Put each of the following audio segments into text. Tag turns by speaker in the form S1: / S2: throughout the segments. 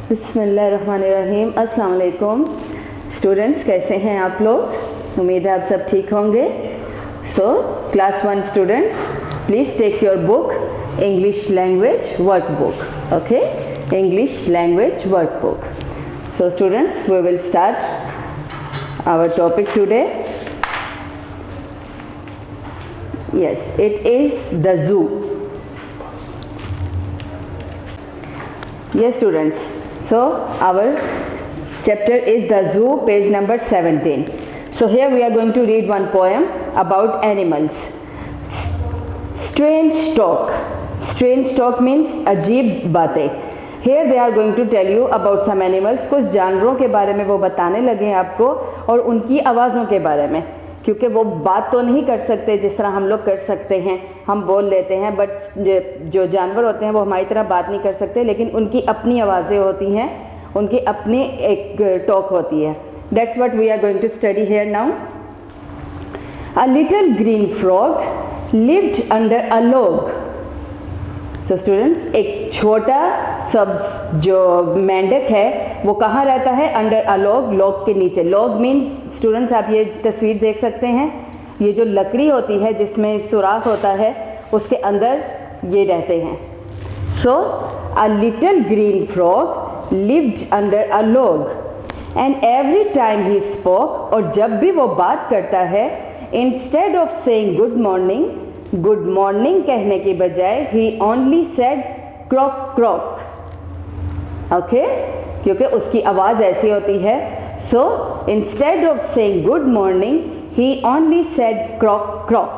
S1: बिस्मिल्लाहिर्रहमानिर्रहीम। अस्सलाम वालेकुम स्टूडेंट्स, कैसे हैं आप लोग? उम्मीद है आप सब ठीक होंगे। So class 1 students, please take your book English language workbook. Okay, English language workbook. So students, we will start our topic today. Yes, it is the zoo. Yes students, so our chapter is the zoo, page number 17. So here we are going to read one poem about animals. Strange talk. Strange talk means अजीब बातें. Here they are going to tell you about some animals. कुछ जानवरों के बारे में वो बताने लगे हैं आपको और उनकी आवाज़ों के बारे में, क्योंकि वो बात तो नहीं कर सकते जिस तरह हम लोग कर सकते हैं, हम बोल लेते हैं, बट जो जानवर होते हैं वो हमारी तरह बात नहीं कर सकते, लेकिन उनकी अपनी आवाज़ें होती हैं, उनकी अपनी एक टॉक होती है. That's what we are going to study here now. A little green frog lived under a log. So students, एक छोटा सब्ज जो मेंढक है वो कहाँ रहता है? अंडर अ लॉग, लॉग के नीचे. लॉग मीन्स स्टूडेंट्स, आप ये तस्वीर देख सकते हैं, ये जो लकड़ी होती है जिसमें सुराख होता है उसके अंदर ये रहते हैं. So a little green frog lived under a log and every time he spoke. और जब भी वो बात करता है, instead of saying good morning कहने की बजाय he only said croak croak. Okay, क्योंकि उसकी आवाज़ ऐसी होती है. So instead of saying good morning he only said croak croak.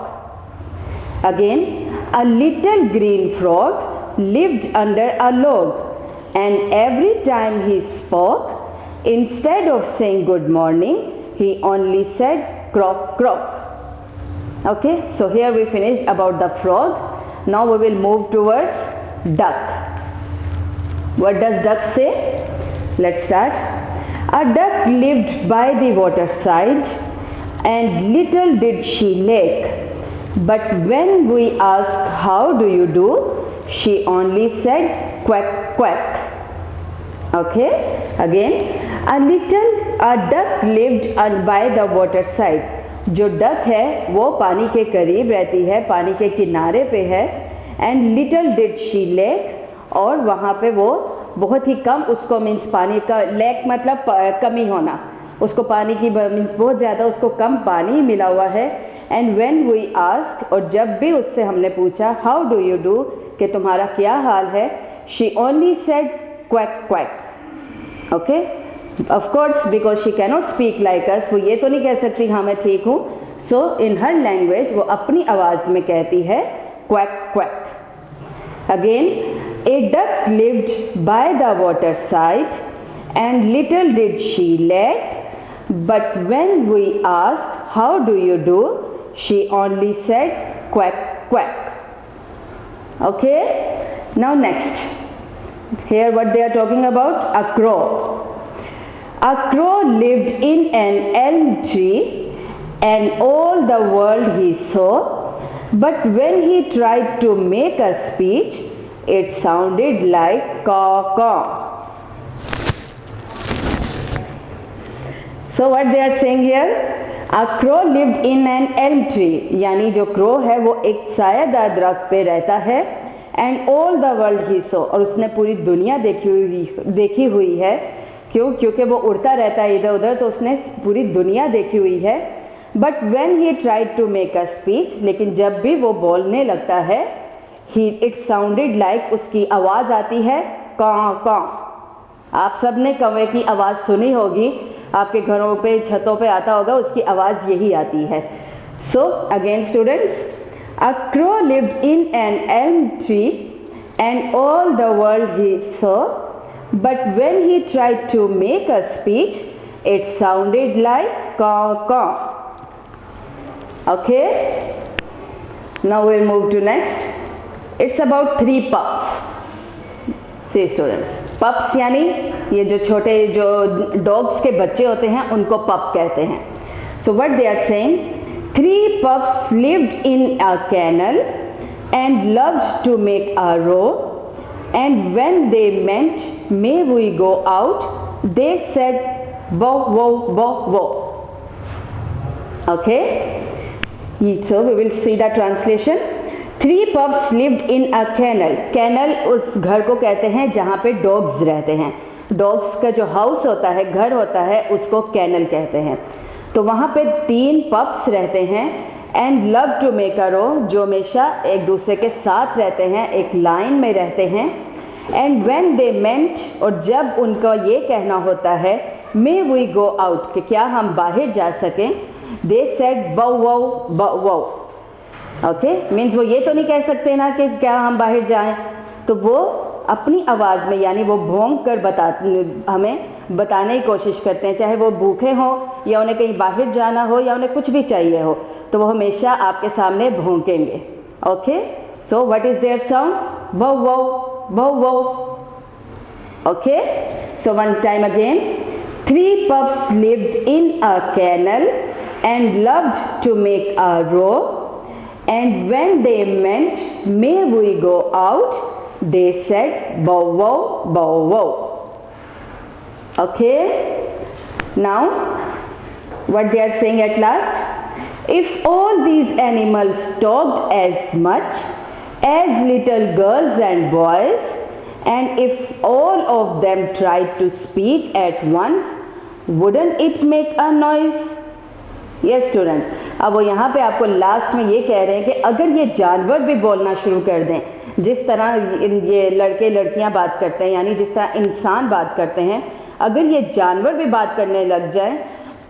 S1: Again, a little green frog lived under a log and every time he spoke, instead of saying good morning he only said croak croak. Okay, so here we finished about the frog. Now we will move towards duck. What does duck say? Let's start. A duck lived by the waterside and little did she lack, but when we asked how do you do, she only said quack quack. Okay, again, a duck lived by the waterside. जो duck है वो पानी के करीब रहती है, पानी के किनारे पे है. And little did she lake, और वहाँ पे वो बहुत ही कम, उसको मीन्स पानी का, लेक मतलब कमी होना, उसको पानी की मीन्स बहुत ज़्यादा, उसको कम पानी मिला हुआ है. एंड व्हेन वी आस्क, और जब भी उससे हमने पूछा हाउ डू यू डू, कि तुम्हारा क्या हाल है, she only said quack quack. Okay, of course because she cannot speak like us, वो ये तो नहीं कह सकती हाँ मैं ठीक हूँ. सो इन हर लैंग्वेज वो अपनी आवाज़ में कहती है quack quack. Again, a duck lived by the water side and little did she lack, but when we ask how do you do, she only said quack quack. Okay, now next, here what they are talking about, a crow. A crow lived in an elm tree and all the world he saw, but when he tried to make a speech, it sounded like caw caw. So what they are saying here, a crow lived in an elm tree, यानी जो crow है वो एक सायादार दरख्त पे रहता है. And all the world he saw, और उसने पूरी दुनिया देखी हुई है. क्यों? क्योंकि वो उड़ता रहता है इधर उधर, तो उसने पूरी दुनिया देखी हुई है. But when he tried to make a speech, लेकिन जब भी वो बोलने लगता है, इट साउंडेड लाइक, उसकी आवाज़ आती है कां कां. आप सब ने कौवे की आवाज़ सुनी होगी, आपके घरों पे छतों पे आता होगा, उसकी आवाज़ यही आती है. So again students, a crow lived in an Elm tree and all the world he saw, but when he tried to make a speech, it sounded like caw caw. Okay, now we'll move to next. It's about 3 pups. See students, pups यानी ये जो छोटे जो dogs के बच्चे होते हैं उनको pup कहते हैं. So what they are saying, 3 pups lived in a kennel and loved to make a row. And when they meant, may we go out, they said, bow, wow, bow, wow. Okay? So we will see the translation. 3 pups lived in a kennel. Kennel उस घर को कहते हैं जहाँ पे dogs रहते हैं. Dogs का जो हाउस होता है, घर होता है, उसको कैनल कहते हैं. तो वहाँ पे 3 पप्स रहते हैं. And love to make a row, जो हमेशा एक दूसरे के साथ रहते हैं, एक लाइन में रहते हैं. एंड व्हेन दे मेंट, और जब उनका ये कहना होता है, मे वी गो आउट, कि क्या हम बाहर जा सकें, दे सेड बौ wow bow wow. Okay, means वो ये तो नहीं कह सकते ना कि क्या हम बाहर जाएं, तो वो अपनी आवाज़ में, यानी वो भौंक कर हमें बताने की कोशिश करते हैं. चाहे वो भूखे हों या उन्हें कहीं बाहर जाना हो या उन्हें कुछ भी चाहिए हो, तो वो हमेशा आपके सामने भौंकेंगे. Okay, so what is there sound? Bow wow bow wow. Okay, so one time again. 3 pups lived in a kennel and loved to make a row. And when they meant, may we go out, they said, bow wow, bow wow. Okay? Now, what they are saying at last? If all these animals talked as much as little girls and boys, and if all of them tried to speak at once, wouldn't it make a noise? Yes students, अब वो यहाँ पे आपको last में ये कह रहे हैं कि अगर ये जानवर भी बोलना शुरू कर दें, जिस तरह ये लड़के लड़कियाँ बात करते हैं, यानी जिस तरह इंसान बात करते हैं, अगर ये जानवर भी बात करने लग जाएं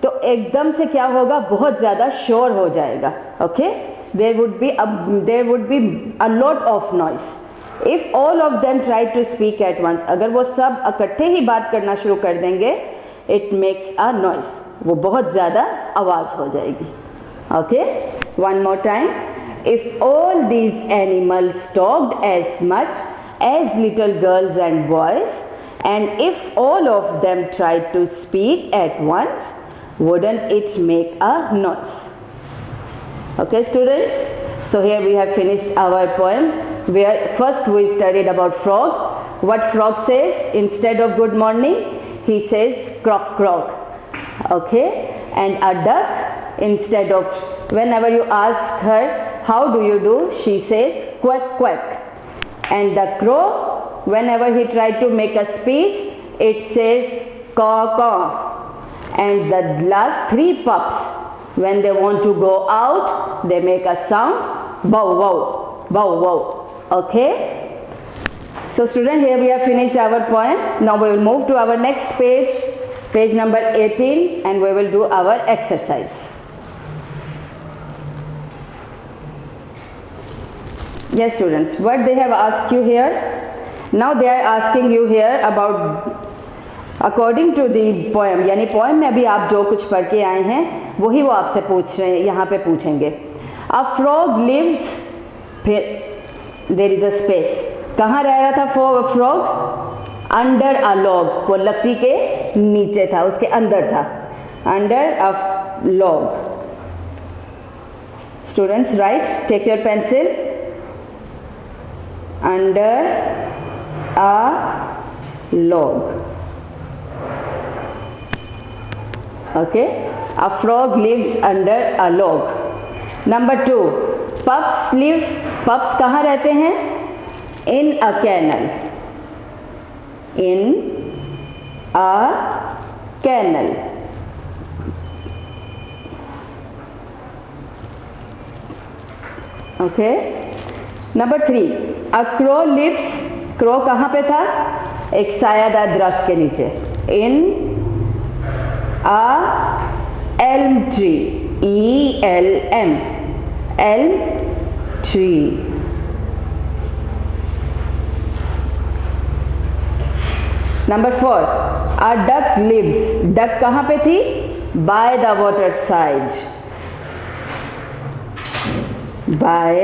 S1: तो एकदम से क्या होगा, बहुत ज़्यादा शोर हो जाएगा. Okay, there would be a lot of noise. If all of them try to speak at once, अगर वो सब इकट्ठे ही बात करना शुरू कर देंगे, इट मेक्स अ नॉइस, वो बहुत ज़्यादा आवाज़ हो जाएगी. Okay, one more time. If all these animals talked as much as little girls and boys, and if all of them tried to speak at once, wouldn't it make a noise? Okay students, so here we have finished our poem, where first we studied about frog. What frog says instead of good morning? He says croak croak. Okay, and a duck, instead of, whenever you ask her how do you do, she says quack quack. And the crow, whenever he tried to make a speech, it says caw caw. And the last 3 pups, when they want to go out, they make a sound bow wow bow wow. Okay, so student, here we have finished our poem. Now we will move to our next page, page number 18, and we will do our exercise. Yes students, what they have asked you here, now they are asking you here about according to the poem, यानी poem में अभी आप जो कुछ पढ़ के आए हैं वही वो आपसे पूछ रहे हैं, यहाँ पे पूछेंगे. अ फ्रॉग लिव्स, फिर देयर इज़ अ स्पेस. कहाँ रह रहा था फ्रॉग? अंडर अ लॉग, वो लकड़ी के नीचे था, उसके अंदर था. Under a log. Students right, take your pencil. Under a log. Okay, a frog lives under a log. Number 2, pups live, pups कहाँ रहते हैं? In a kennel. In a kennel. Okay. Number 3, a crow lives, crow कहाँ पे था? एक सायादार दरख्त के नीचे. In a elm tree, E-L-M, elm tree. Number 4, a duck lives, duck कहाँ पे थी? By the water side. By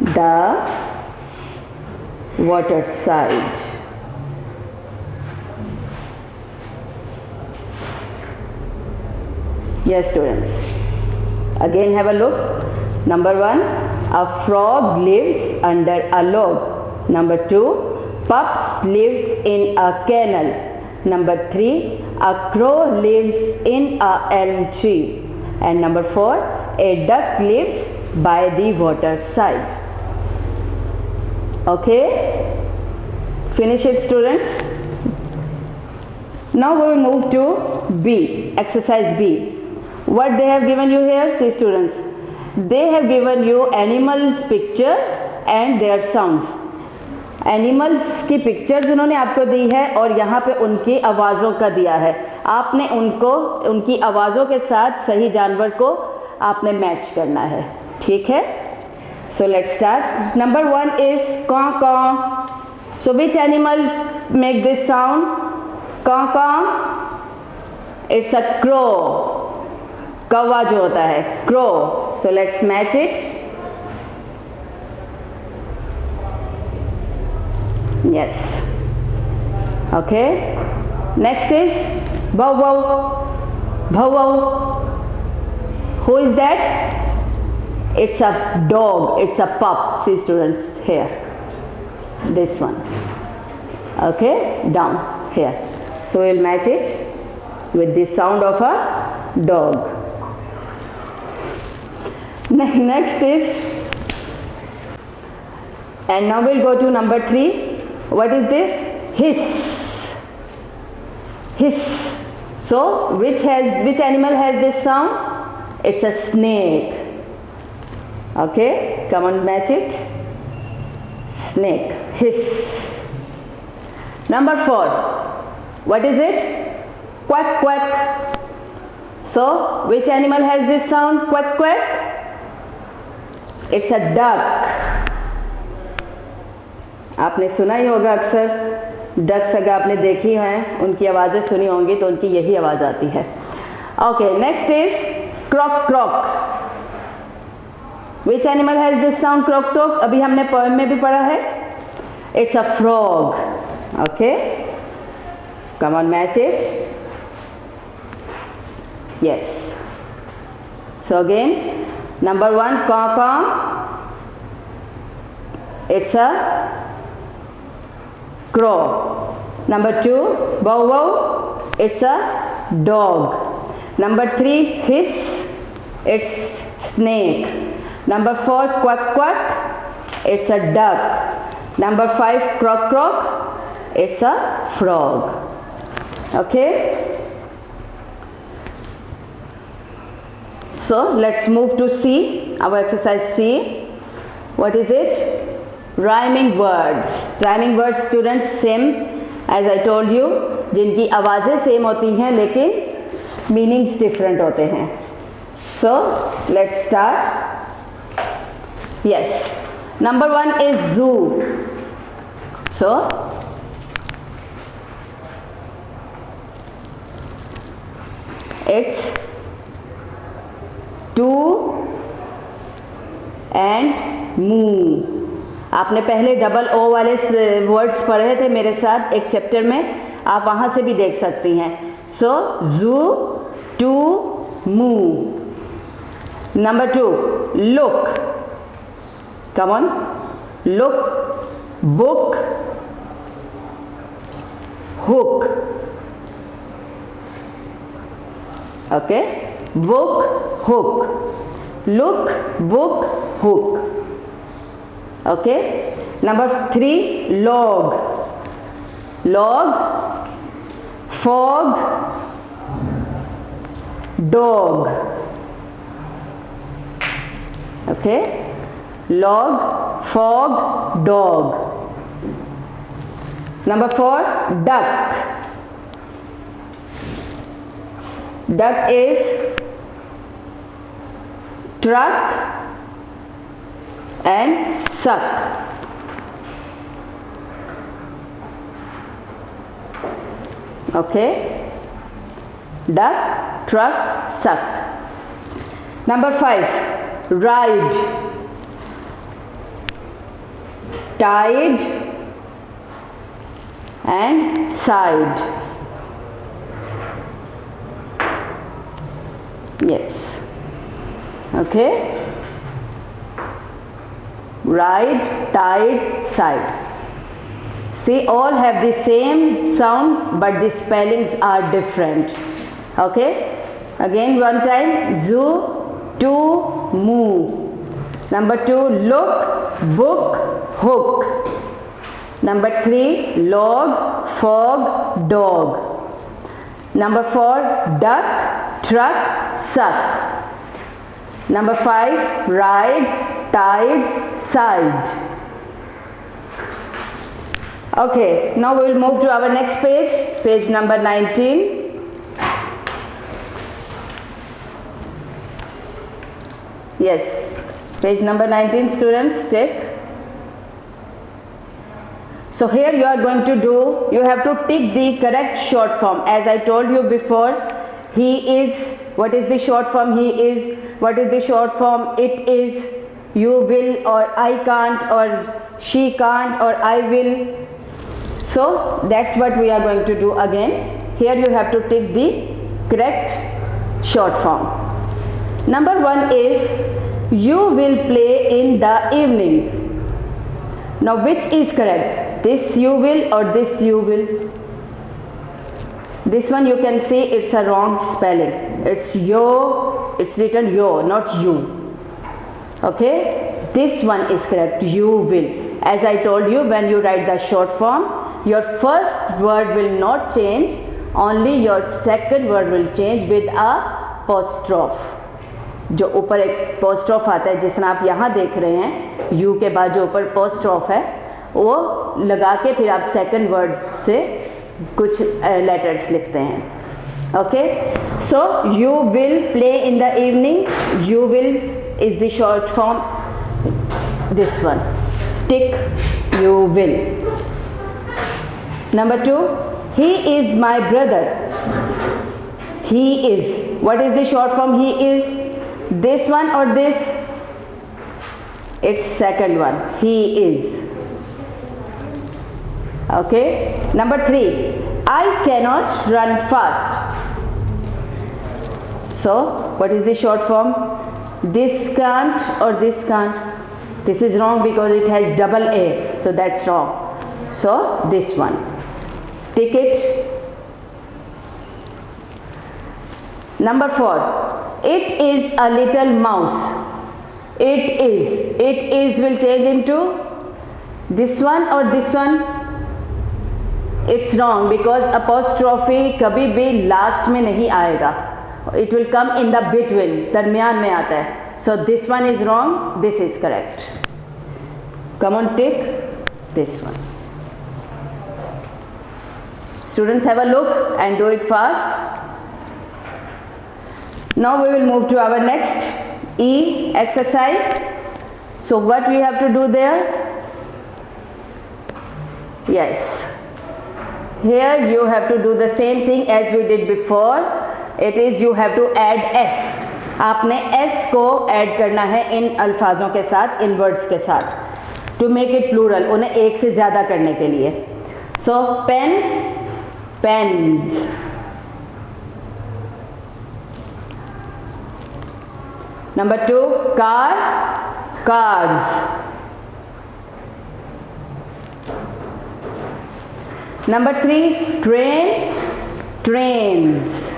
S1: the water side. Yes students, again have a look. Number 1, a frog lives under a log. Number 2, Pups live in a kennel. Number 3, a crow lives in a elm tree. And number 4, a duck lives by the water side. Okay, finish it, students. Now we will move to B, exercise B. What they have given you here, see students, they have given you animals picture and their sounds. Animals की pictures उन्होंने आपको दी है और यहाँ पे उनकी आवाज़ों का दिया है. आपने उनको उनकी आवाज़ों के साथ सही जानवर को आपने मैच करना है. ठीक है, so let's start. Number 1 is caw caw. So which animal make this sound? Caw caw. It's a crow. कौवा जो होता है, crow. So let's match it. Yes. Okay. Next is bow wow. Bow wow. Who is that? It's a dog. It's a pup. See students here. This one. Okay. Down here. So we'll match it with the sound of a dog. Next is, and now we'll go to number 3. What is this? Hiss. Hiss. So which animal has this sound? It's a snake. Okay, come on, match it. Snake. Hiss. Number 4. What is it? Quack quack. So which animal has this sound? Quack quack. It's a duck. आपने सुना ही होगा अक्सर, ducks अगर आपने देखी हैं, उनकी आवाज़ें सुनी होंगी तो उनकी यही आवाज़ आती है. Okay, next is croak croak. Which animal has this sound? Croak croak. अभी हमने पोएम में भी पढ़ा है. It's a frog. Okay, come on, match it. Yes. So again, number 1 caw caw. It's a crow. Number 2 bow wow. It's a dog. Number 3 hiss. It's snake. Number 4 quack quack. It's a duck. Number 5 croak croak. It's a frog. Okay, so let's move to C, our exercise C. What is it? Rhyming words. Rhyming words students same as I told you, जिनकी आवाज़ें same होती हैं लेकिन meanings different होते हैं. So let's start. Yes, number 1 is zoo. So it's to and moo. आपने पहले double O वाले वर्ड्स पढ़े थे मेरे साथ एक चैप्टर में, आप वहाँ से भी देख सकती हैं. सो जू, टू, मू. Number 2 look. Come on, look. Book, hook. Okay, book, hook. Look, book, hook. Okay, number 3 log. Log, fog, dog. Okay, log, fog, dog. Number 4 duck. Duck is truck and suck. Okay, duck, truck, suck. Number 5 ride. Tide and side. Yes. Okay, ride, tide, side. See, all have the same sound but the spellings are different. Okay, again one time. Zoo, to, move. Number 2, look, book, hook. Number 3, log, fog, dog. Number 4, duck, truck, suck. Number 5, ride, tide, side. Okay, now we will move to our next page, page number 19. Yes, page number 19, students, take. So here you are going to do, you have to tick the correct short form. As I told you before, he is, what is the short form? He is, what is the short form? It is, you will, or I can't, or she can't, or I will. So that's what we are going to do again. Here you have to tick the correct short form. Number 1 is, you will play in the evening. Now which is correct? This you will or this you will? This one you can see it's a wrong spelling. It's yo, it's written yo, not you. Okay, this one is correct, you will. As I told you, when you write the short form, your first word will not change, only your second word will change with a apostrophe. जो ऊपर एक पोस्ट्रॉफ आता है, जिस तरह आप यहाँ देख रहे हैं, यू के बाद जो ऊपर पोस्ट्रॉफ है वो लगा के फिर आप सेकंड वर्ड से कुछ लेटर्स लिखते हैं. Okay, so you will play in the evening. You will is the short form, this one, tick you will. Number 2, he is my brother. He is, what is the short form? He is. This one or this? It's second one, he is. Okay, number 3, I cannot run fast. So what is the short form? This can't or this can't? This is wrong because it has double A, so that's wrong. So this one, tick it. Number 4, it is a little mouse. It is will change into this one or this one? It's wrong because apostrophe कभी भी last में नहीं आएगा. It will come in the between, दरमियान में आता है. So this one is wrong, this is correct. Come on, tick this one. Students, have a look and do it fast. Now we will move to our next E exercise. So what we have to do there? Yes, here you have to do the same thing as we did before. It is, you have to add S. आपने S को add करना है इन अल्फाजों के साथ, इन words के साथ, to make it plural, उन्हें एक से ज़्यादा करने के लिए. So pen, pens. Number 2, car, cars. Number 3, train, trains.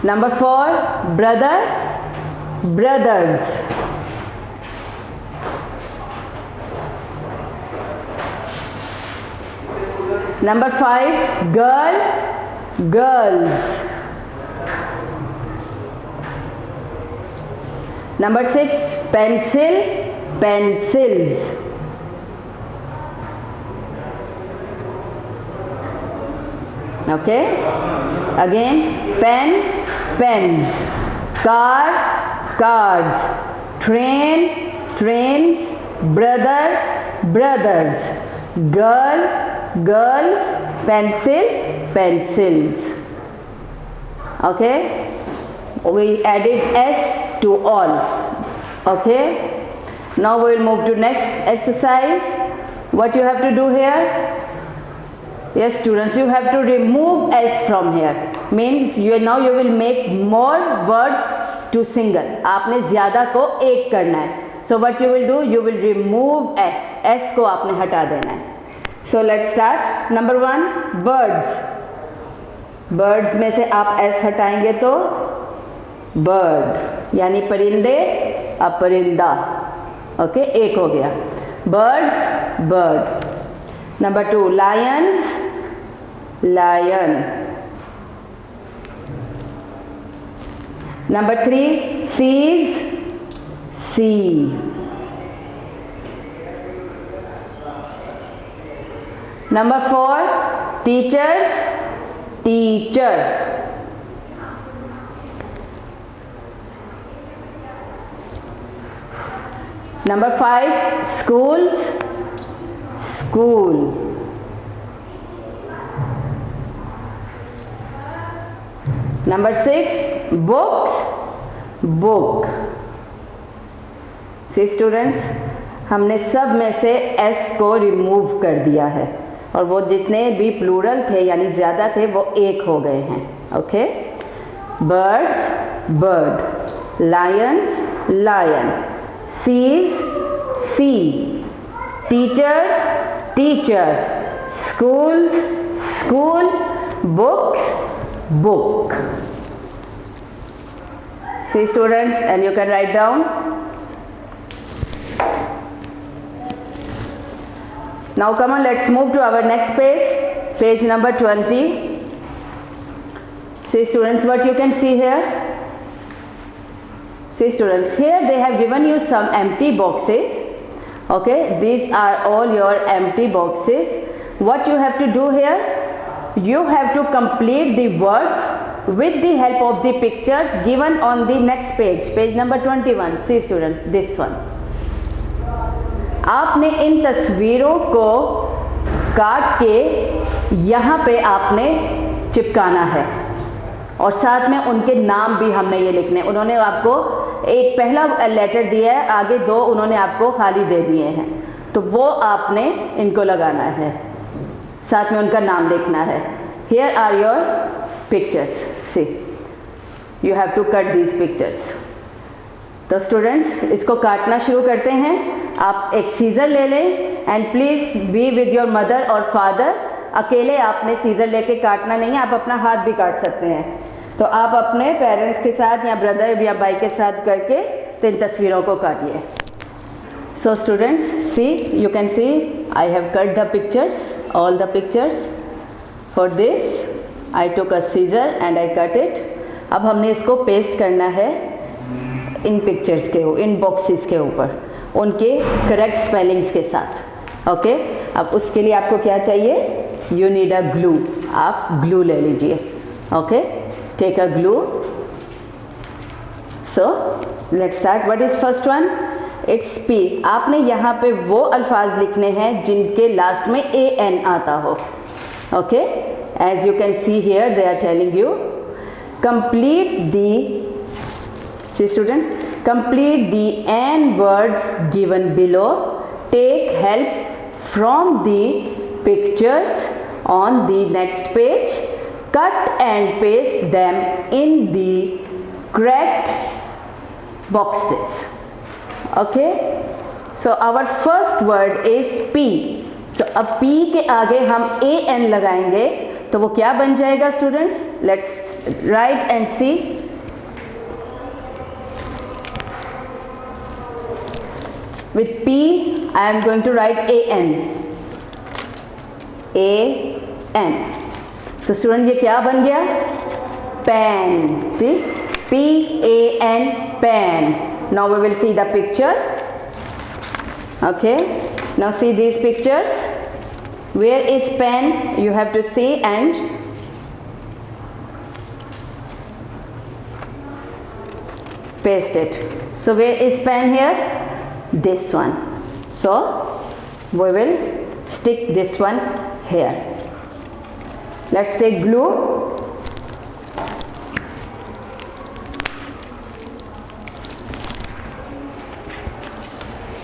S1: Number 4, brother, brothers. Number 5, girl, girls. Number 6, pencil, pencils. Okay, again, pen, pens, car, cars, train, trains, brother, brothers, girl, girls, pencil, pencils. Okay, we added S to all. Okay, now we will move to next exercise. What you have to do here? Yes, students, you have to remove S from here. Means now you will make more words to single. आपने ज़्यादा को एक करना है. So what you will do, you will remove S, S को आपने हटा देना है. So let's start. Number 1 birds. Birds में से आप एस हटाएंगे तो बर्ड यानी परिंदे, अब परिंदा. ओके, एक हो गया. Birds, bird. Number 2 lions, lion. Number 3 seas, sea. Number 4 teachers, teacher. Number 5 schools, school. नंबर 6 books, book. सी स्टूडेंट्स, हमने सब में से एस को रिमूव कर दिया है और वो जितने भी प्लूरल थे यानी ज़्यादा थे वो एक हो गए हैं. Okay, birds, bird. Lions, lion. Seas, sea. Teachers, teacher. Schools, school. Books, book. See students, and you can write down. Now come on, let's move to our next page, page number 20. See students, what you can see here. See students, here they have given you some empty boxes. Okay, these are all your empty boxes. What you have to do here, you have to complete the words with the help of the pictures given on the next page, page number 21. See students, this one. आपने इन तस्वीरों को काट के यहाँ पे आपने चिपकाना है और साथ में उनके नाम भी हमने ये लिखने. उन्होंने आपको एक पहला लेटर दिया है, आगे 2 उन्होंने आपको खाली दे दिए हैं, तो वो आपने इनको लगाना है, साथ में उनका नाम लिखना है. Here are your pictures. See, you have to cut these pictures. तो स्टूडेंट्स, इसको काटना शुरू करते हैं. आप एक सीज़र ले लें and please be with your mother और फादर. अकेले आपने सीज़र लेके काटना नहीं है, आप अपना हाथ भी काट सकते हैं. तो आप अपने पेरेंट्स के साथ या ब्रदर या भाई के साथ करके तो इन तस्वीरों को काटिए. So students, see, you can see I have cut the pictures, all the pictures. For this I took a scissor and I cut it. अब हमने इसको पेस्ट करना है इन पिक्चर्स के, इन बॉक्सेस के ऊपर उनके करेक्ट स्पेलिंग्स के साथ. ओके, अब उसके लिए आपको क्या चाहिए, यू नीड अ ग्लू. आप ग्लू ले लीजिए. Okay, take a glue. So let's start. What is first one? It's P. आपने यहाँ पे वो अल्फाज लिखने हैं जिनके लास्ट में ए एन आता हो. Okay, as you can see here they are telling you complete the. See students, complete the N words given below. Take help from the pictures on the next page. Cut and paste them in the correct boxes. Okay, so our first word is P. तो अब P के आगे हम A N लगाएंगे तो वो क्या बन जाएगा students? Let's write and see. With P I am going to write A N. A N. तो स्टूडेंट ये क्या बन गया? Pen. See, P A N, pen. Now we will see the picture. Okay, now see these pictures. Where is pen? You have to see and paste it. So where is pen here? This one. So we will stick this one here. Let's take glue.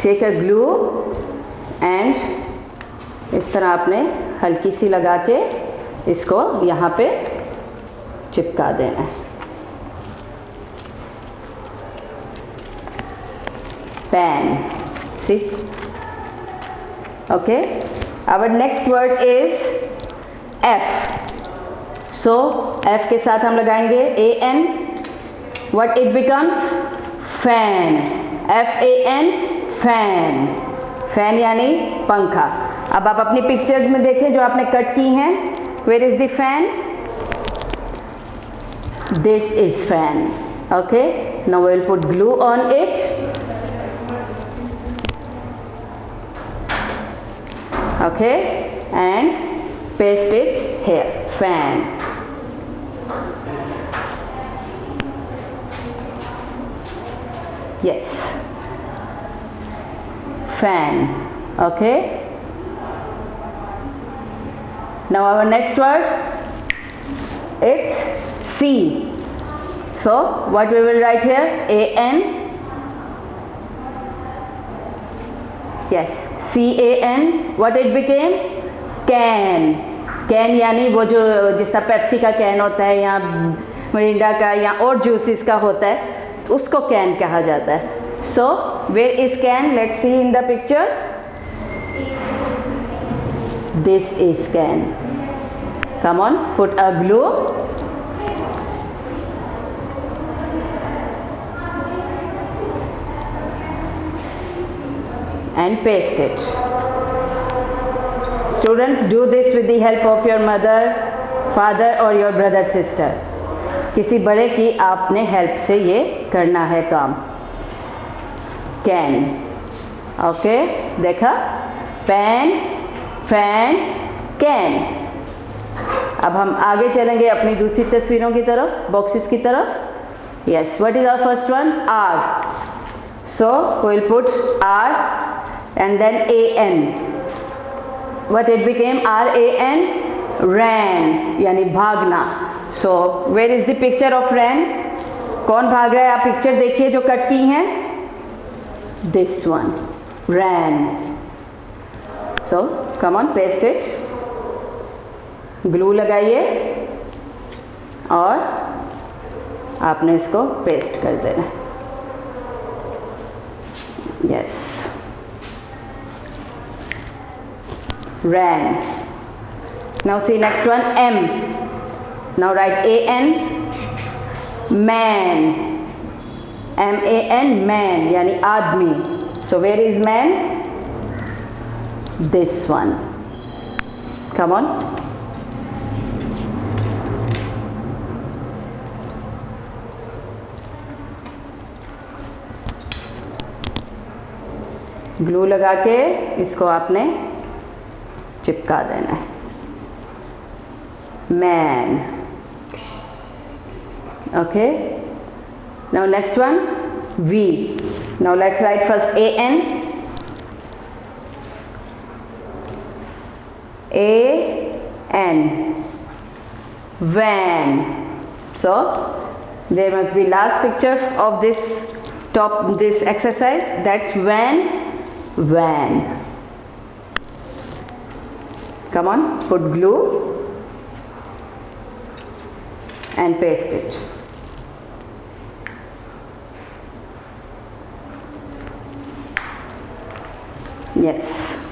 S1: Take a glue and इस तरह आपने हल्की सी लगा के इसको यहाँ पे चिपका देना है. fan. See? Okay. Our next word is F. So F के साथ हम लगाएंगे an. What it becomes? Fan. FAN, fan. Fan यानी पंखा. अब आप अपनी पिक्चर्स में देखें जो आपने कट की हैं. Where is the fan? This is fan. Okay. Now we will put glue on it. Okay. And paste it here. Fan. Yes. Fan. Okay. Now our next word, it's C. So what we will write here? AN. Yes. CAN. What it became? Can. Can यानी वो जो जिसका Pepsi का can होता है या Mirinda का या और जूसेस का होता है उसको कैन कहा जाता है. So where is can? Let's see in the picture. This is can. Come on, put a glue. And paste it. Students, do this with the help of your mother, father or your brother, sister. किसी बड़े की आपने help से ये करना है काम. Can. Okay. देखा? Pan, fan, can. अब हम आगे चलेंगे अपनी दूसरी तस्वीरों की तरफ, बॉक्सेस की तरफ. Yes. What is our first one? R. So we will put R and then AN. What it became? RAN. Ran यानी भागना. So where is the picture of ran? कौन भाग रहा है? आप पिक्चर देखिए जो कट की हैं. This one. Ran. So come on, paste it. Glue लगाइए और आपने इसको पेस्ट कर देना. Yes. Ran. Now see next one, M. Now write AN. Man. MAN, man यानी आदमी. So where is man? This one. Come on. Glue लगा के इसको आपने चिपका देना है. Man. Okay. Now next one, V. Now let's write first AN. AN. Van. So there must be last picture of this exercise. That's van. Van. Come on, put glue and paste it. Yes.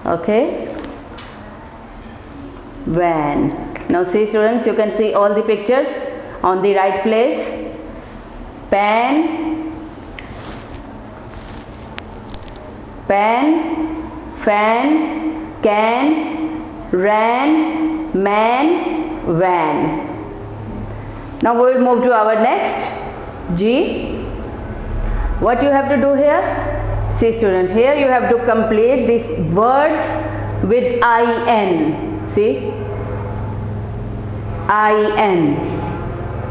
S1: Okay. Van. Now see students, you can see all the pictures on the right place. Pan, fan, can, ran, man, van. Now we will move to our next G. What you have to do here? See students, here you have to complete these words with IN. See? IN.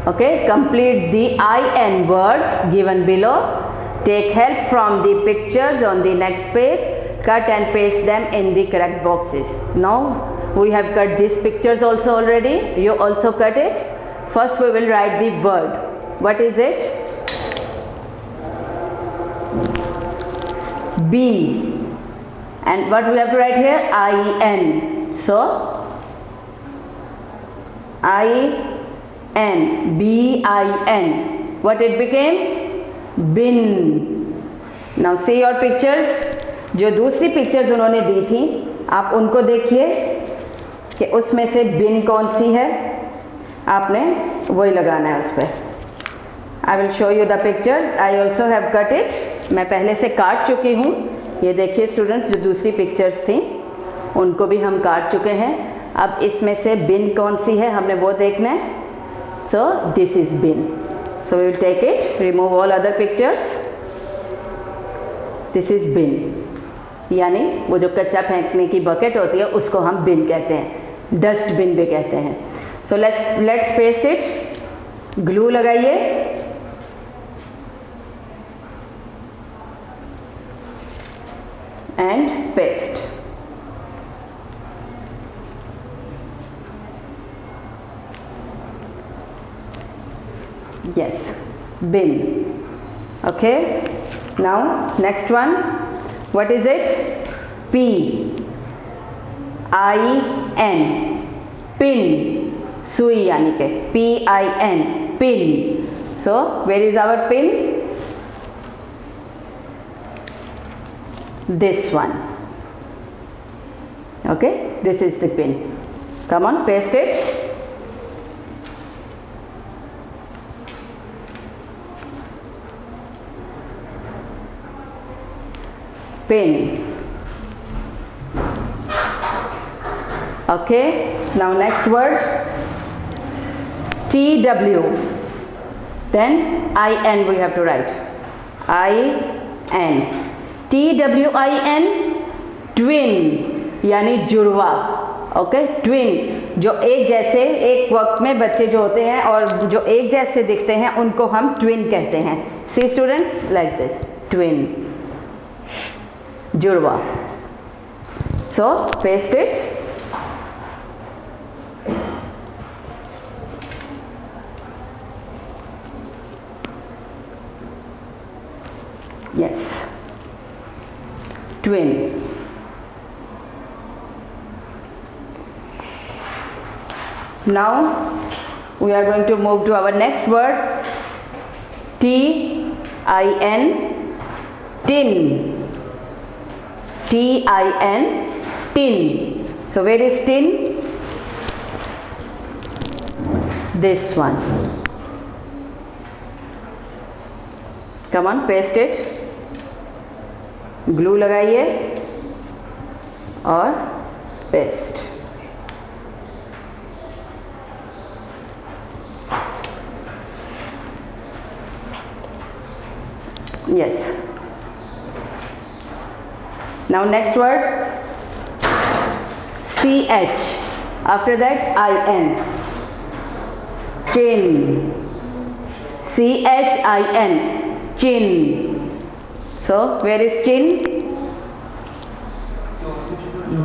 S1: Okay, complete the IN words given below. Take help from the pictures on the next page. Cut and paste them in the correct boxes. Now we have cut these pictures also already. You also cut it. First we will write the word. What is it? B. And what we have to write here? IN. So IN. BIN. What it became? Bin. Now see your pictures. जो दूसरी pictures उन्होंने दी थी आप उनको देखिए कि उसमें से बिन कौन सी है, आपने वही लगाना है उस पर। I will show you the pictures. I also have cut it. मैं पहले से काट चुकी हूँ। ये देखिए स्टूडेंट्स, जो दूसरी पिक्चर्स थी उनको भी हम काट चुके हैं। अब इसमें से बिन कौन सी है हमने वो देखना है। So this is bin. So we will take it, remove all other pictures. This is bin, यानी वो जो कचरा फेंकने की बकेट होती है उसको हम बिन कहते हैं, डस्टबिन भी कहते हैं। So let's paste it. Glue लगाइए and paste. Yes, bin. Okay, now next one, what is it? P I N, pin, सुई यानी के PIN, pin. So where is our pin? This one. Okay, this is the pin. Come on, paste it. Pin. Okay, now next word, TW, then IN we have to write, IN, TWIN, twin यानी जुड़वा। Okay, twin, जो एक जैसे, एक वक्त में बच्चे जो होते हैं और जो एक जैसे दिखते हैं उनको हम ट्विन कहते हैं। सी स्टूडेंट्स, लाइक दिस, ट्विन, जुड़वा। So paste it. Yes, twin. Now we are going to move to our next word, TIN, tin. TIN, tin. So where is tin? This one. Come on, paste it. Glue लगाइए और paste. Yes. Now next word, CH. After that, IN. Chin. CHIN. Chin. So where is chin?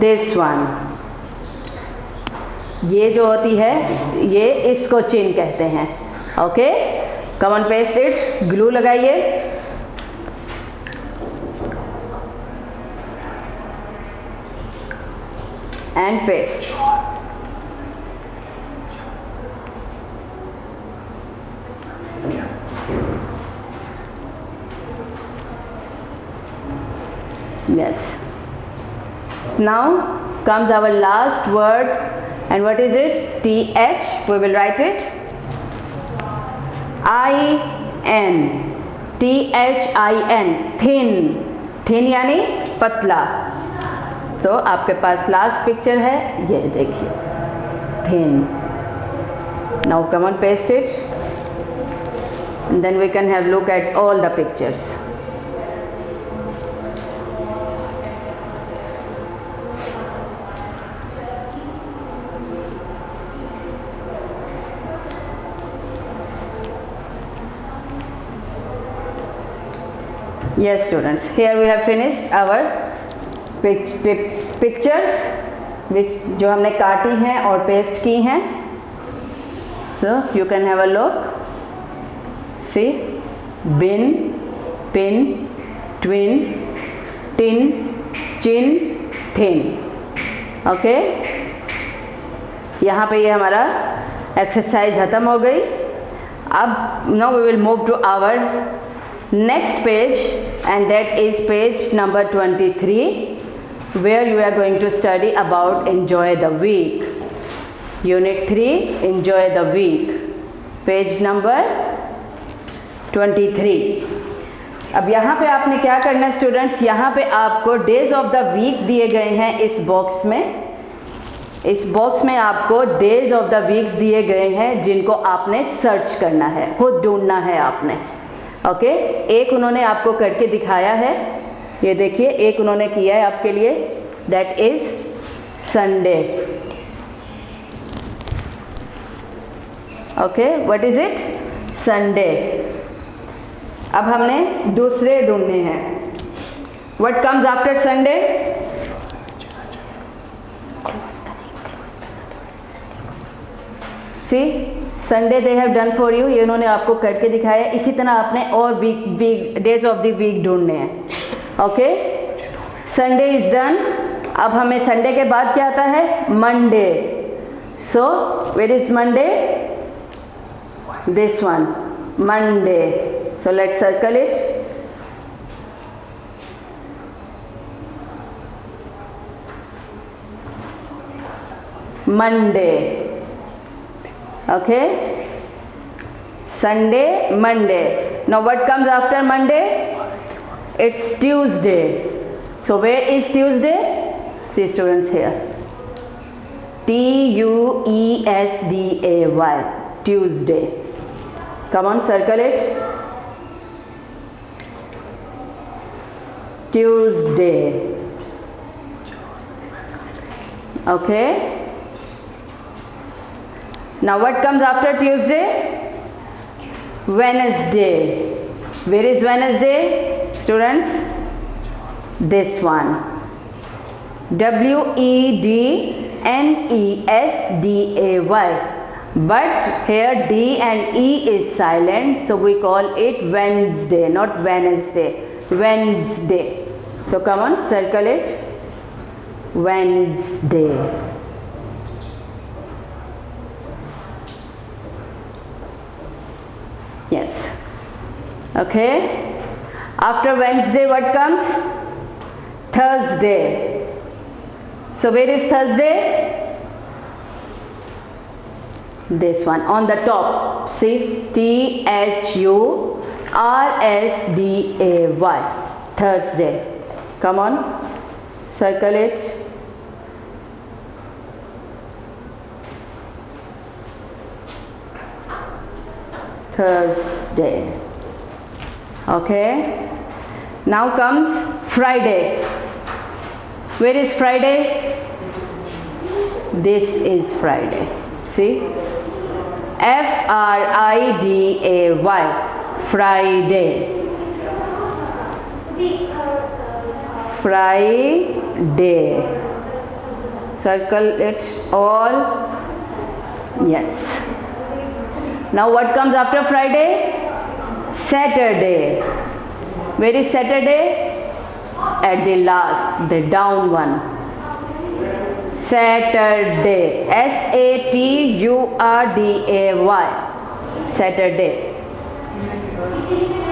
S1: This one. ये जो होती है ये इसको chin कहते हैं। Okay, come on paste it. Glue लगाइए and paste. Yes. Now comes our last word, and what is it? TH. We will write it. IN. THIN. Thin. Thin यानी पतला। तो आपके पास लास्ट पिक्चर है, ये देखिए, thin. Now come on, paste it. And then we can have look at all the pictures. Yes students, here we have finished our pictures which जो हमने काटी हैं और पेस्ट की हैं. So you can have a look. See, bin, pin, twin, tin, chin, thin. Okay, यहाँ पे ये हमारा एक्सरसाइज ख़त्म हो गई. अब now we will move to our next page. and that is page number 23, where you are going to study about enjoy the week. Unit 3, enjoy the week, page number 23. अब यहाँ पे आपने क्या करना है स्टूडेंट्स, यहाँ पे आपको डेज ऑफ द वीक दिए गए हैं इस बॉक्स में। इस बॉक्स में आपको डेज ऑफ द वीक्स दिए गए हैं जिनको आपने सर्च करना है, खुद ढूंढना है आपने। ओके, एक उन्होंने आपको करके दिखाया है, ये देखिए एक उन्होंने किया है आपके लिए, that is Sunday. Okay, what is it? Sunday. अब हमने दूसरे ढूंढने हैं। What comes after Sunday? See, Sunday they have done for you, ये उन्होंने आपको करके दिखाया। इसी तरह आपने और week days of the week ढूंढने हैं। Okay, Sunday is done. अब हमें संडे के बाद क्या आता है? Monday. So where is Monday? This one, Monday. So let's circle it. Monday. Okay, Sunday, Monday. Now what comes after Monday? It's Tuesday. So where is Tuesday? See students here, Tuesday, Tuesday. Come on, circle it. Tuesday. Okay. Now what comes after Tuesday? Wednesday. Where is Wednesday? Students, this one, Wednesday. But here D and E is silent, so we call it Wednesday, not Wednesday. Wednesday. So come on, circle it. Wednesday. Yes. Okay. After Wednesday, what comes? Thursday. So where is Thursday? This one on the top. See, Thursday. Thursday. Come on, circle it. Thursday. Okay. Now comes Friday. Where is Friday? This is Friday. See? Friday. Friday. Friday. Circle it all. Yes. Now what comes after Friday? Saturday. Where is Saturday? At the last, the down one. Saturday. Saturday. Saturday.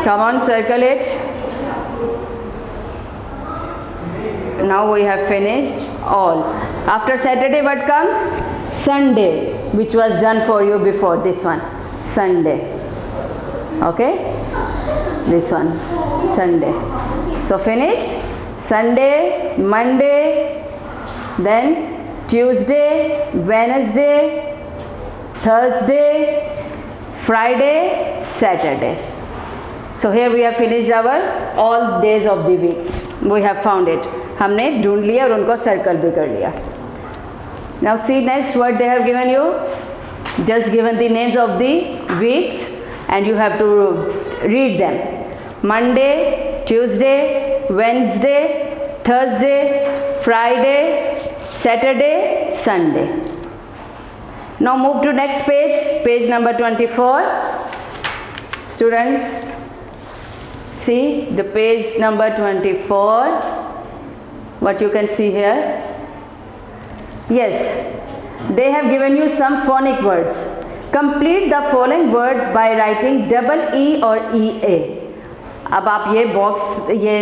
S1: Come on, circle it. Now we have finished all. After Saturday, what comes? Sunday, which was done for you before. This one, Sunday. Okay, this one, Sunday. So finished. Sunday, Monday, then Tuesday, Wednesday, Thursday, Friday, Saturday. So here we have finished our all days of the weeks. We have found it. हमने ढूंढ लिया और उनको circle भी कर लिया. Now see next what they have given you. Just given the names of the weeks and you have to read them. Monday, Tuesday, Wednesday, Thursday, Friday, Saturday, Sunday. Now move to next page, page number 24. Students, see the page number 24. What you can see here? Yes, they have given you some phonic words. Complete the following words by writing double E or EA. अब आप ये box, ये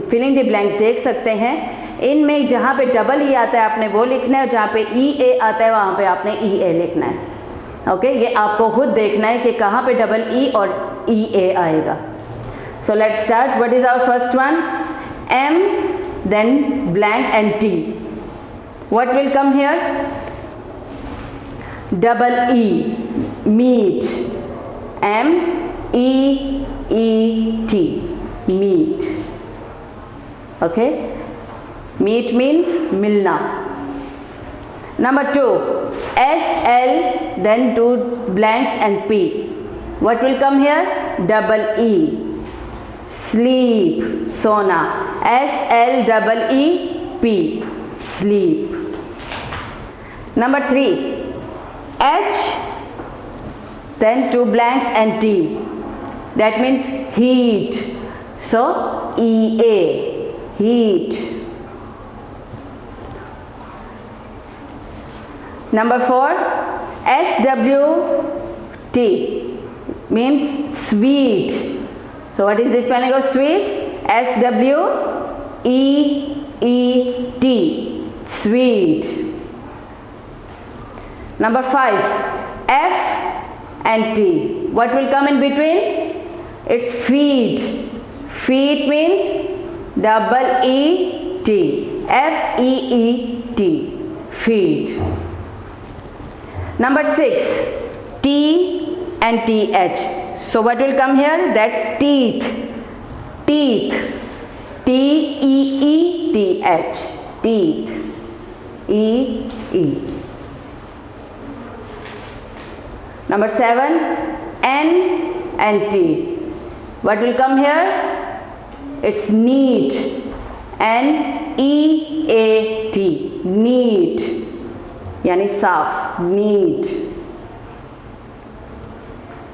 S1: filling the blanks देख सकते हैं। इनमें जहाँ पे डबल ई आता है आपने वो लिखना है, और जहाँ पे ई ए आता है वहाँ पे आपने ई ए लिखना है। ओके, ये आपको खुद देखना है कि कहाँ पे डबल ई और ई ए आएगा। So let's start. What is our first one? M, then blank and T. What will come here? Double E, meet, M E E T, meet. Okay, meet means milna. Number 2, S L, then 2 blanks and P. What will come here? Double E, sleep, sona. S L double E P, sleep. Number 3, H, then 2 blanks and T. That means heat. So EA, heat. Number 4, SWT means sweet. So what is the spelling of sweet? SWEET, sweet. Number 5, F and T. What will come in between? It's feet. Feet means double E T, FEET, feet. Number 6, T and TH. So what will come here? That's teeth. Teeth, TEETH, teeth, EE. Number 7, N and T. What will come here? It's neat, NEAT, neat, यानी साफ, neat.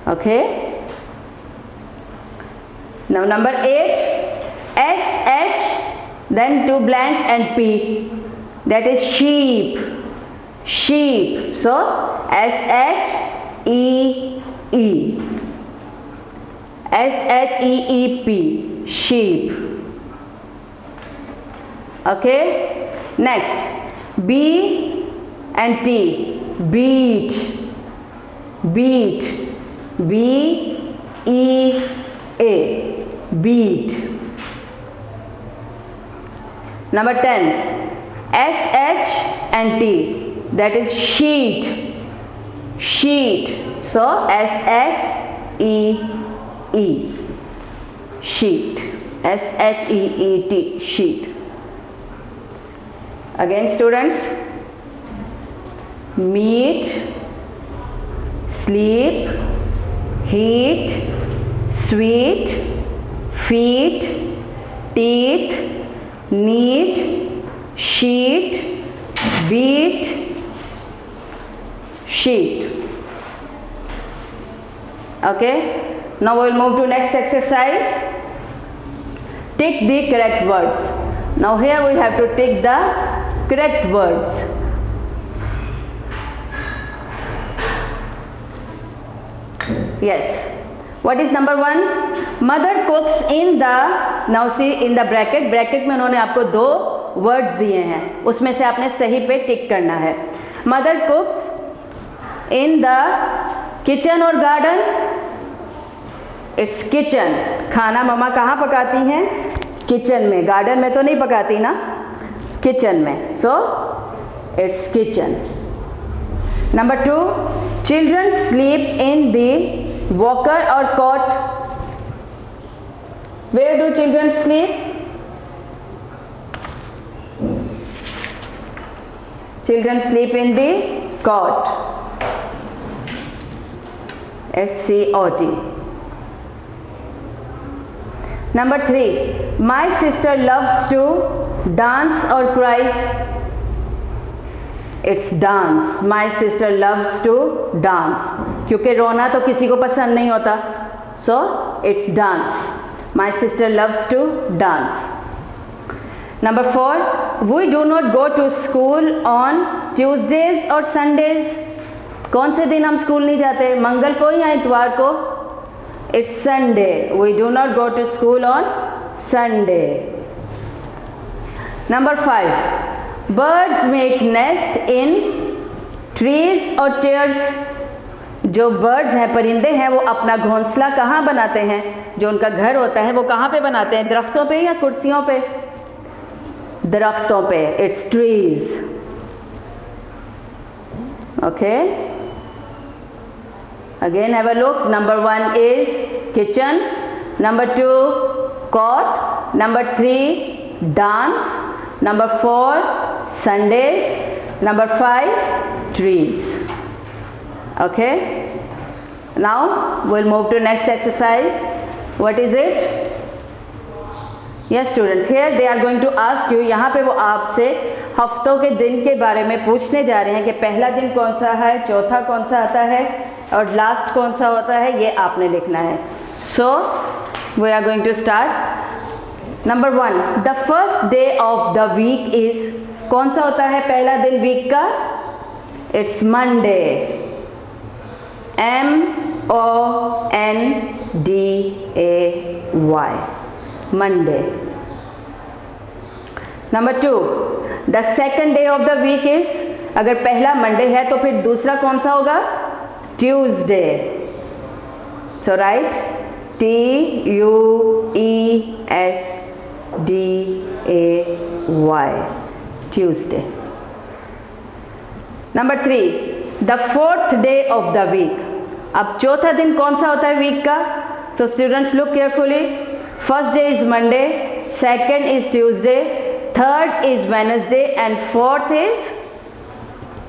S1: Okay. Now number 8, SH, then 2 blanks and P. That is sheep, sheep. So SHEE. SHEEP, sheep. Okay, next B and T, beat, beat, BEA, beat. Number 10, SH and T, that is sheet, sheet. So SHEE, sheet, SHEET, sheet. Again students, meat, sleep, heat, sweet, feet, teeth, neat, sheet, beat, sheet. Okay, now we will move to next exercise. Tick the correct words. Now here we have to tick the correct words. Yes. What is number 1? Mother cooks in the, now see in the bracket, bracket में उन्होंने आपको 2 words दिए हैं, उसमें से आपने सही पे टिक करना है. Mother cooks in the kitchen और garden. It's kitchen. खाना मम्मा कहाँ पकाती हैं? किचन में. गार्डन में तो नहीं पकाती ना, किचन में. So it's kitchen. Number 2, children sleep in the walker or cot. Where do children sleep? Children sleep in the cot. SCOT. Number 3, my sister loves to dance or cry. It's dance. My sister loves to dance. क्योंकि रोना तो किसी को पसंद नहीं होता. So it's dance. My sister loves to dance. Number 4, we do not go to school on Tuesdays or Sundays. कौन से दिन हम स्कूल नहीं जाते? मंगल को या इतवार को? It's Sunday. We do not go to school on Sunday. Number 5. Birds make nest in trees or chairs. जो बर्ड्स हैं, परिंदे हैं, वो अपना घोंसला कहाँ बनाते हैं? जो उनका घर होता है वो कहाँ पे बनाते हैं? दरख्तों पे या कुर्सियों पे? दरख्तों पे. It's trees. Okay. Again have a look. Number 1 is kitchen. Number 2 cot. Number 3 dance. Number 4 Sundays. Number 5 trees. Okay. Now we'll move to next exercise. What is it? Yes students, here they are going to ask you. यहाँ पे वो आपसे हफ्तों के दिन के बारे में पूछने जा रहे हैं कि पहला दिन कौन सा है, चौथा कौन सा आता है और लास्ट कौन सा होता है, ये आपने लिखना है. So we are going to start. Number 1, the first day of the week is. कौन सा होता है पहला दिन वीक का? It's Monday. M-O-N-D-A-Y. Monday. Number 2, the second day of the week is. अगर पहला मंडे है तो फिर दूसरा कौन सा होगा? Tuesday. So write T-U-E-S-D-A-Y. Tuesday. Number 3, the fourth day of the week. अब चौथा दिन कौन सा होता है वीक का? So students look carefully. First day is Monday, second is Tuesday, third is Wednesday and fourth is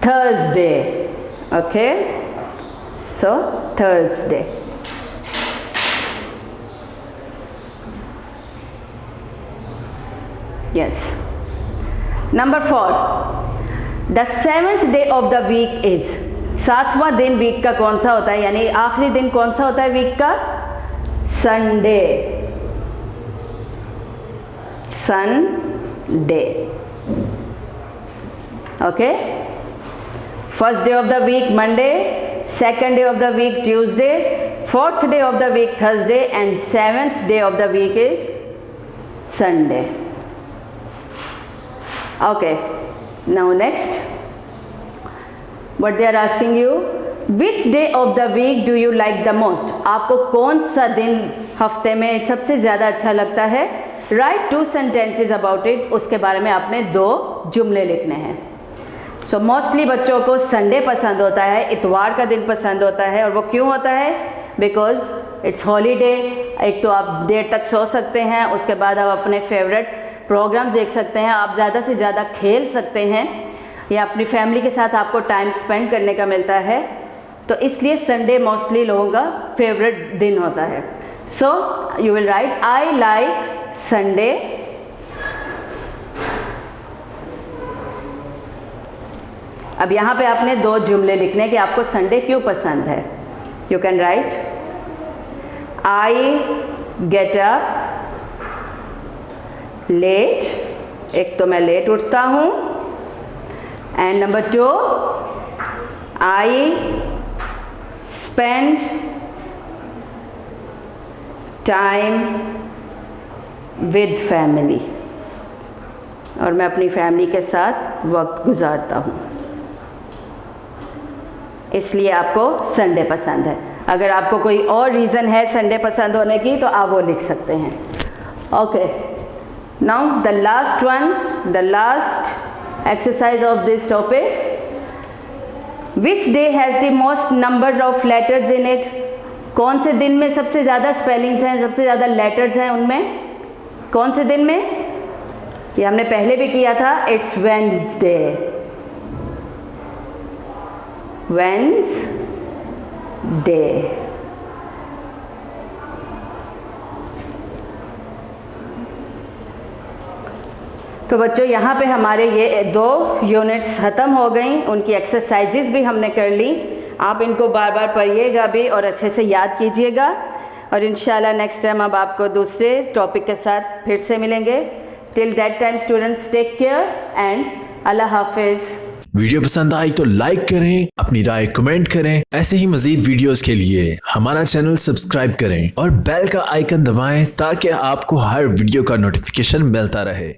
S1: Thursday. Okay, so Thursday. Yes. Number 4, the seventh day of the week is. सातवां दिन week का कौन सा होता है, यानी आखिरी दिन कौन सा होता है वीक का? Sunday. Sunday. Okay. First day of the week Monday, second day of the week Tuesday, fourth day of the week Thursday and seventh day of the week is Sunday. Okay. Now next, what they are asking you, which day of the week do you like the most? आपको कौन सा दिन हफ्ते में सबसे ज़्यादा अच्छा लगता है? Write 2 sentences about it. उसके बारे में आपने 2 जुमले लिखने हैं. So mostly बच्चों को संडे पसंद होता है, इतवार का दिन पसंद होता है. और वो क्यों होता है? Because it's holiday. एक तो आप देर तक सो सकते हैं, उसके बाद आप अपने फेवरेट प्रोग्राम देख सकते हैं, आप ज़्यादा से ज़्यादा खेल सकते हैं, या अपनी फैमिली के साथ आपको टाइम स्पेंड करने का मिलता है. तो इसलिए संडे मोस्टली लोगों का फेवरेट दिन होता है. So you will right I like Sunday. अब यहाँ पे आपने 2 जुमले लिखने कि आपको संडे क्यों पसंद है. You can write I get up late. एक तो मैं लेट उठता हूँ. And number 2, I spend time with family. और मैं अपनी फैमिली के साथ वक्त गुजारता हूँ, इसलिए आपको संडे पसंद है. अगर आपको कोई और रीज़न है संडे पसंद होने की तो आप वो लिख सकते हैं. Okay. Now the last one, the last exercise of this topic. Which day has the most number of letters in it? कौन से दिन में सबसे ज़्यादा स्पेलिंग्स हैं, सबसे ज़्यादा लेटर्स हैं उनमें? कौन से दिन में? ये हमने पहले भी किया था. It's Wednesday. Wednesday. तो बच्चों यहाँ पे हमारे ये 2 यूनिट्स ख़त्म हो गई. उनकी एक्सरसाइजेज भी हमने कर ली. आप इनको बार बार पढ़िएगा भी और अच्छे से याद कीजिएगा. और इंशाल्लाह नेक्स्ट टाइम अब आपको दूसरे टॉपिक के साथ फिर से मिलेंगे. Till that time students take care and अल्लाह हाफिज़.
S2: वीडियो पसंद आई तो लाइक करें, अपनी राय कमेंट करें। ऐसे ही मजीद वीडियोस के लिए हमारा चैनल सब्सक्राइब करें और बेल का आइकन दबाएं ताकि आपको हर वीडियो का नोटिफिकेशन मिलता रहे।